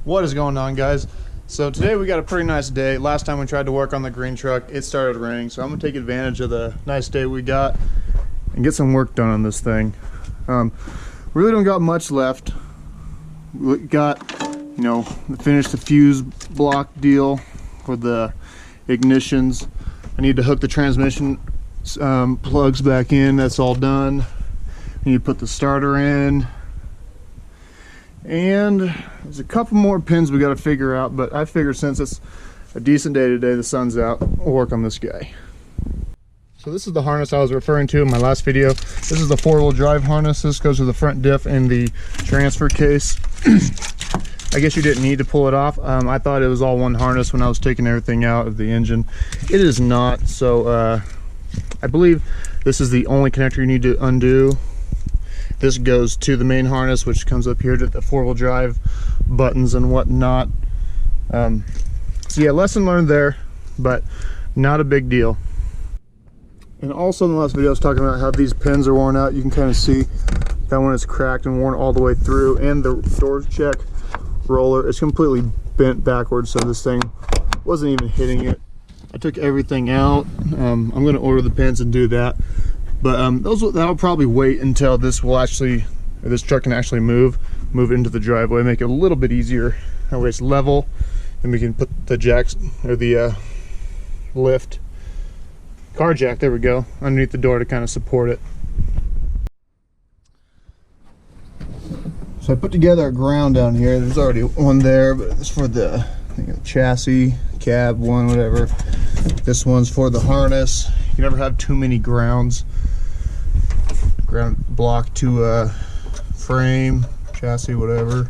What is going on, guys? So today we got a pretty nice day. Last time we tried to work on the green truck, it started raining, so I'm gonna take advantage of the nice day we got and get some work done on this thing. Really don't got much left. We got, finished the fuse block deal for the ignitions. I need to hook the transmission plugs back in. That's all done. I need to put the starter in. And there's a couple more pins we got to figure out, but I figured since it's a decent day today, the sun's out, we'll work on this guy. So this is the harness I was referring to in my last video. This is the four-wheel drive harness. This goes to the front diff and the transfer case. I guess you didn't need to pull it off. I thought it was all one harness when I was taking everything out of the engine. It is not, so I believe this is the only connector you need to undo. This goes to the main harness, which comes up here to the four-wheel drive buttons and whatnot. So yeah, lesson learned there, but not a big deal. And also in the last video I was talking about how these pins are worn out. You can kind of see that one is cracked and worn all the way through, and the door check roller is completely bent backwards, so this thing wasn't even hitting it. I took everything out. I'm going to order the pins and do that. But that'll probably wait until this truck can actually move into the driveway, make it a little bit easier. That way it's level, and we can put the jacks or the car jack, there we go, underneath the door to kind of support it. So I put together a ground down here. There's already one there, but it's for the chassis, cab one, whatever. This one's for the harness. You can never have too many grounds. Ground block to frame, chassis, whatever.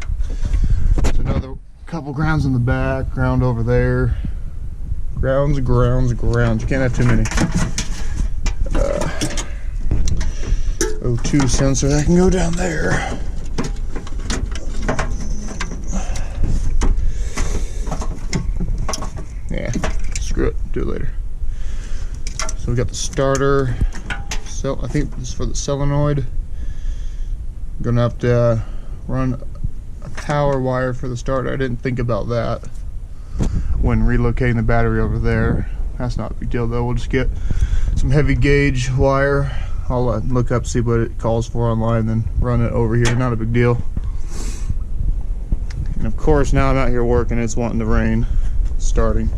There's another couple grounds in the back, ground over there. Grounds. You can't have too many. O2 sensor that can go down there. Yeah, screw it, do it later. So we got the starter. So I think this is for the solenoid. I'm gonna have to run a power wire for the starter. I didn't think about that when relocating the battery over there. That's not a big deal though. We'll just get some heavy gauge wire. I'll look up, see what it calls for online, then run it over here. Not a big deal. And of course, now I'm out here working, it's wanting to rain. It's starting.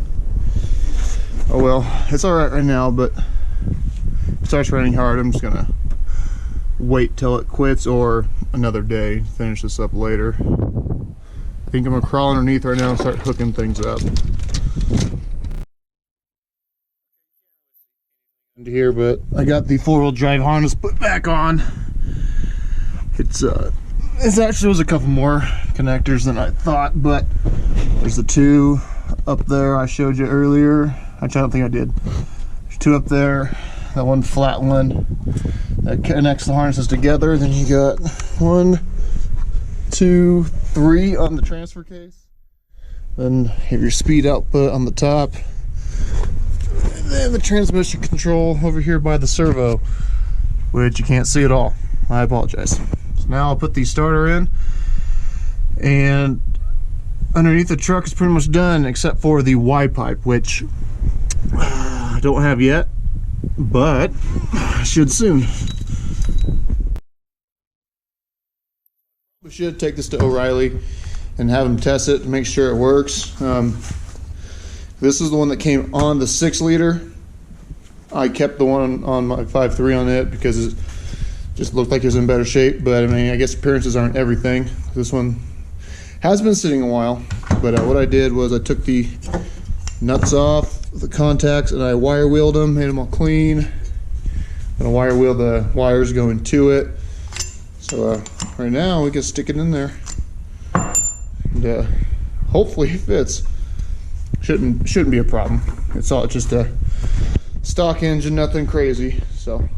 Oh well, it's alright right now, but if it starts raining hard, I'm just gonna wait till it quits, or another day, finish this up later. I think I'm gonna crawl underneath right now and start hooking things up. Here, but I got the four-wheel drive harness put back on. It actually was a couple more connectors than I thought, but there's the two up there I showed you earlier. Actually, I don't think I did. There's two up there. That one flat one that connects the harnesses together. Then you got 1, 2, 3 on the transfer case. Then you have your speed output on the top. And then the transmission control over here by the servo, which you can't see at all. I apologize. So now I'll put the starter in, and underneath the truck is pretty much done except for the Y pipe, which I don't have yet, but I should soon. We should take this to O'Reilly and have them test it to make sure it works. This is the one that came on the 6-liter. I kept the one on my 5.3 on it because it just looked like it was in better shape, but I mean, I guess appearances aren't everything. This one has been sitting a while, but what I did was I took the nuts off the contacts and I wire wheeled them, made them all clean. And I wire wheel the wires going to it. So right now we can stick it in there, and hopefully it fits. Shouldn't be a problem. It's just a stock engine, nothing crazy. So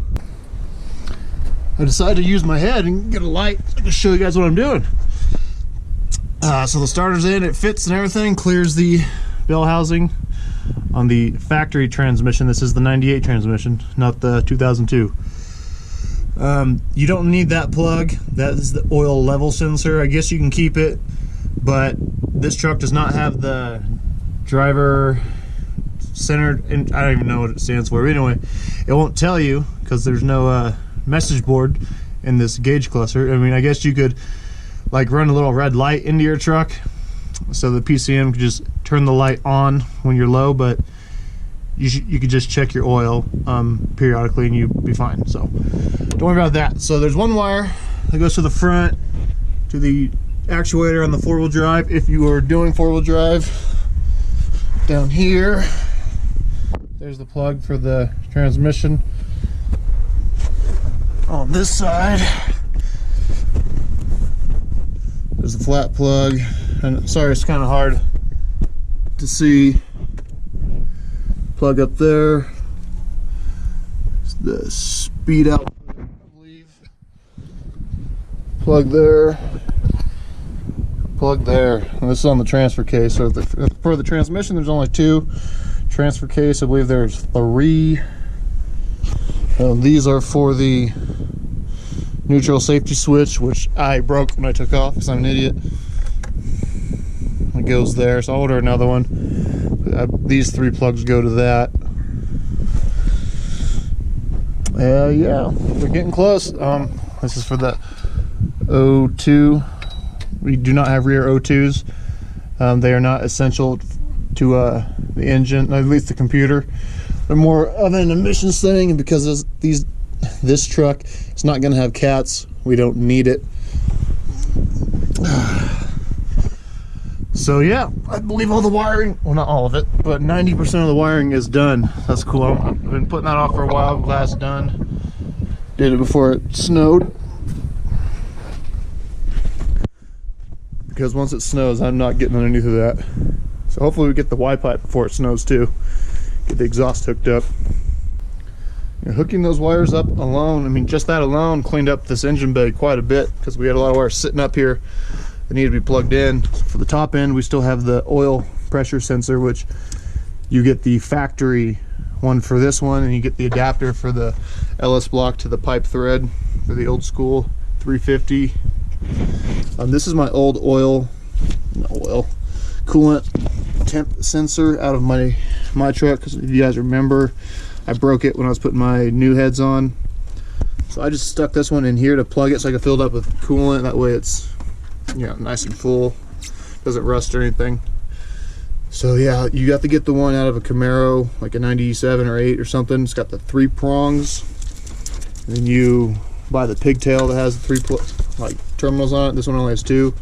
I decided to use my head and get a light so I can show you guys what I'm doing. So the starter's in, it fits and everything, clears the bell housing on the factory transmission. This is the 98 transmission, not the 2002. You don't need that plug. That is the oil level sensor. I guess you can keep it but this truck does not have the driver centered, and I don't even know what it stands for. But anyway, it won't tell you because there's no message board in this gauge cluster. I mean, I guess you could like run a little red light into your truck so the PCM could just turn the light on when you're low, but you could just check your oil periodically and you'd be fine. So don't worry about that. So there's one wire that goes to the front to the actuator on the four-wheel drive. If you are doing four-wheel drive, down here there's the plug for the transmission. On this side there's the flat plug, and sorry it's kind of hard to see. Plug up there. It's the speed out, I believe. Plug there. Plug there. And this is on the transfer case. So for the transmission, there's only 2. Transfer case, I believe there's 3. These are for the neutral safety switch, which I broke when I took off because I'm an idiot. It goes there, so I'll order another one. These 3 plugs go to that. Yeah, we're getting close. This is for the O2. We do not have rear O2s. They are not essential to the engine, at least the computer. They're more of an emissions thing, and because this truck is not going to have cats, we don't need it. So yeah, I believe all the wiring, well not all of it, but 90% of the wiring is done. That's cool. I've been putting that off for a while. Glass done. Did it before it snowed. Because once it snows, I'm not getting underneath of that. So hopefully we get the Y pipe before it snows too. Get the exhaust hooked up. Hooking those wires up alone, I mean just that alone cleaned up this engine bay quite a bit, because we had a lot of wires sitting up here that needed to be plugged in. For the top end, we still have the oil pressure sensor, which you get the factory one for this one, and you get the adapter for the LS block to the pipe thread for the old school 350. This is my old coolant temp sensor out of my truck, because if you guys remember, I broke it when I was putting my new heads on. So I just stuck this one in here to plug it so I can fill it up with coolant. That way it's, you know, nice and full, doesn't rust or anything. So yeah, you got to get the one out of a Camaro, like a 97 or 8 or something. It's got the 3 prongs, and then you buy the pigtail that has the 3 terminals on it. This one only has 2.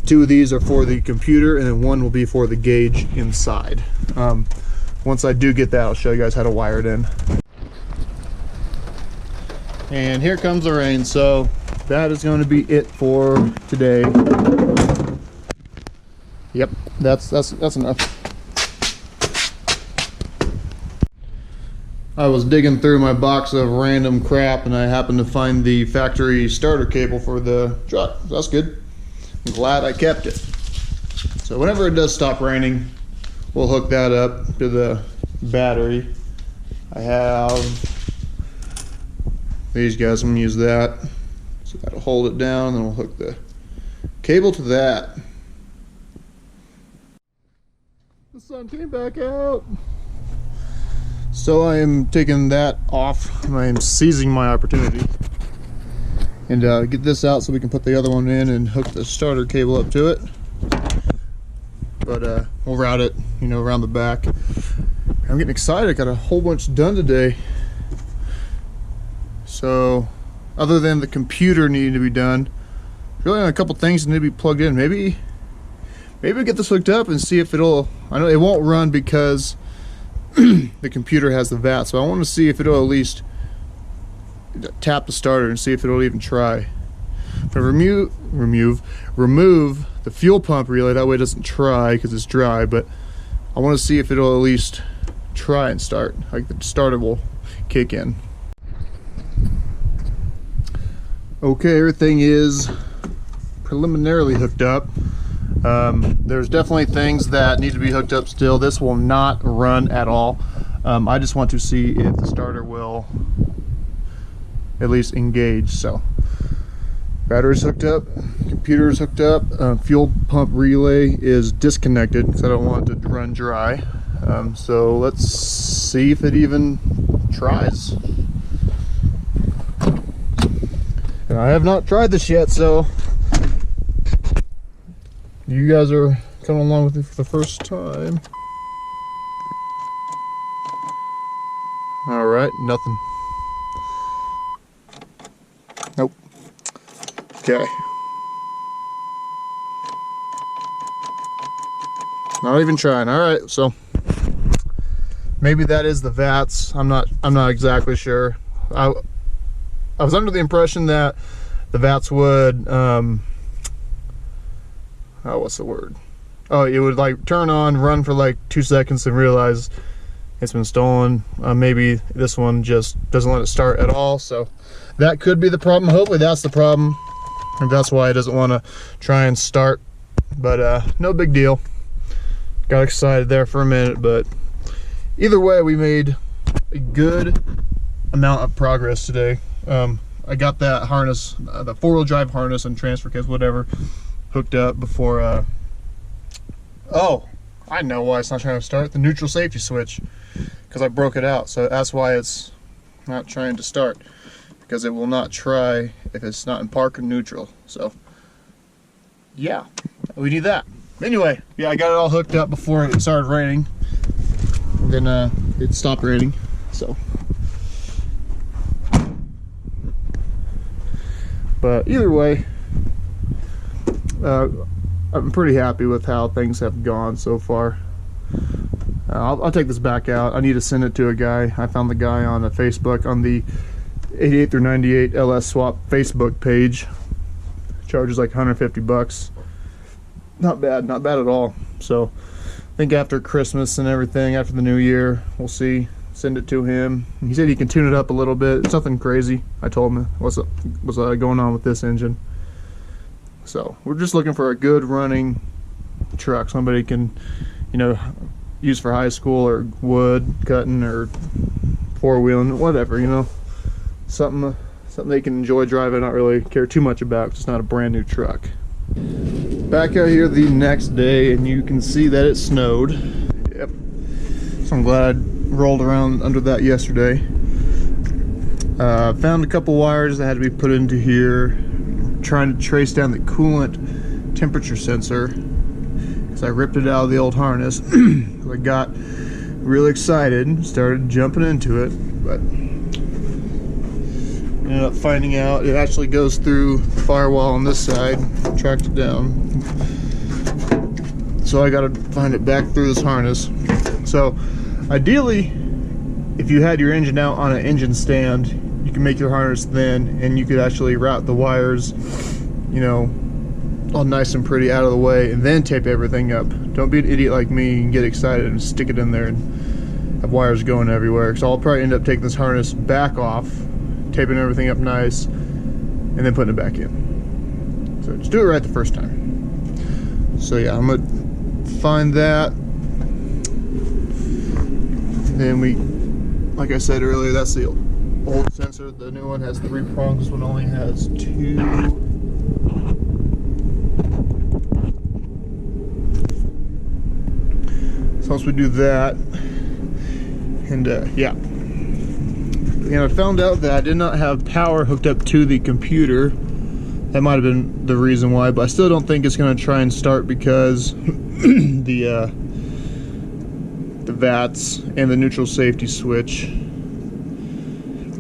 2 of these are for the computer, and then 1 will be for the gauge inside. Once I do get that, I'll show you guys how to wire it in. And here comes the rain, so that is going to be it for today. Yep, that's enough. I was digging through my box of random crap, and I happened to find the factory starter cable for the truck. That's good. I'm glad I kept it. So whenever it does stop raining, we'll hook that up to the battery. I have these guys, I'm gonna use that. So that'll hold it down, and we'll hook the cable to that. The sun came back out. So I am taking that off, and I am seizing my opportunity. And get this out so we can put the other one in and hook the starter cable up to it. But we'll route it, you know, around the back. I'm getting excited. I got a whole bunch done today. So other than the computer needing to be done, really only a couple things need to be plugged in. Maybe we get this hooked up and see if it'll, I know it won't run because the computer has the VAT, so I want to see if it'll at least tap the starter and see if it'll even try. But remove the fuel pump relay, that way it doesn't try because it's dry, but I want to see if it'll at least try and start, like the starter will kick in. Okay, everything is preliminarily hooked up. There's definitely things that need to be hooked up still. This will not run at all. I just want to see if the starter will at least engage. So Battery's hooked up, computer's hooked up, fuel pump relay is disconnected because I don't want it to run dry. So let's see if it even tries. And I have not tried this yet, so you guys are coming along with me for the first time. All right, nothing. Nope. Okay. Not even trying. All right, so maybe that is the VATS. I'm not exactly sure. I was under the impression that the VATS would what's the word? Oh, it would like turn on, run for like 2 seconds and realize it's been stolen. Maybe this one just doesn't let it start at all, so that could be the problem. Hopefully that's the problem, and that's why it doesn't want to try and start. But no big deal. Got excited there for a minute, but either way, we made a good amount of progress today. I got that harness, the four-wheel drive harness and transfer case, whatever, hooked up before. Oh, I know why it's not trying to start. The neutral safety switch, because I broke it out, so that's why it's not trying to start, because it will not try if it's not in park or neutral. So yeah, we need that. Anyway, yeah, I got it all hooked up before it started raining. And then it stopped raining, so. But either way, I'm pretty happy with how things have gone so far. I'll take this back out. I need to send it to a guy. I found the guy on Facebook on the 88 through 98 LS Swap Facebook page. Charges like 150 bucks. Not bad at all. So I think after Christmas and everything, after the new year, we'll see. Send it to him. He said he can tune it up a little bit. It's nothing crazy. I told him what's going on with this engine. So we're just looking for a good running truck, somebody can, you know, use for high school or wood cutting or four-wheeling, whatever, you know, something they can enjoy driving, not really care too much about, because it's not a brand new truck. Back out here the next day, and you can see that it snowed. Yep. So I'm glad I rolled around under that yesterday. Found a couple wires that had to be put into here, trying to trace down the coolant temperature sensor, because I ripped it out of the old harness. I got really excited, started jumping into it, but ended up finding out it actually goes through the firewall on this side. Tracked it down, so I got to find it back through this harness. So ideally, if you had your engine out on an engine stand, you can make your harness thin, and you could actually route the wires, you know, all nice and pretty out of the way, and then tape everything up. Don't be an idiot like me and get excited and stick it in there and have wires going everywhere. So I'll probably end up taking this harness back off, taping everything up nice, and then putting it back in. So just do it right the first time. So yeah, I'm gonna find that. Then we, like I said earlier, that's the old sensor. The new one has 3 prongs. This one only has 2. So once we do that, and yeah. And I found out that I did not have power hooked up to the computer. That might have been the reason why, but I still don't think it's going to try and start, because the VATS and the neutral safety switch.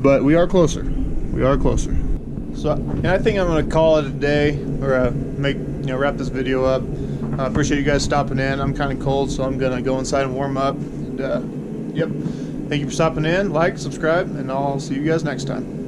But we are closer. We are closer. So, and I think I'm going to call it a day, or wrap this video up. I appreciate you guys stopping in. I'm kind of cold, so I'm going to go inside and warm up. And yep. Thank you for stopping in. Like, subscribe, and I'll see you guys next time.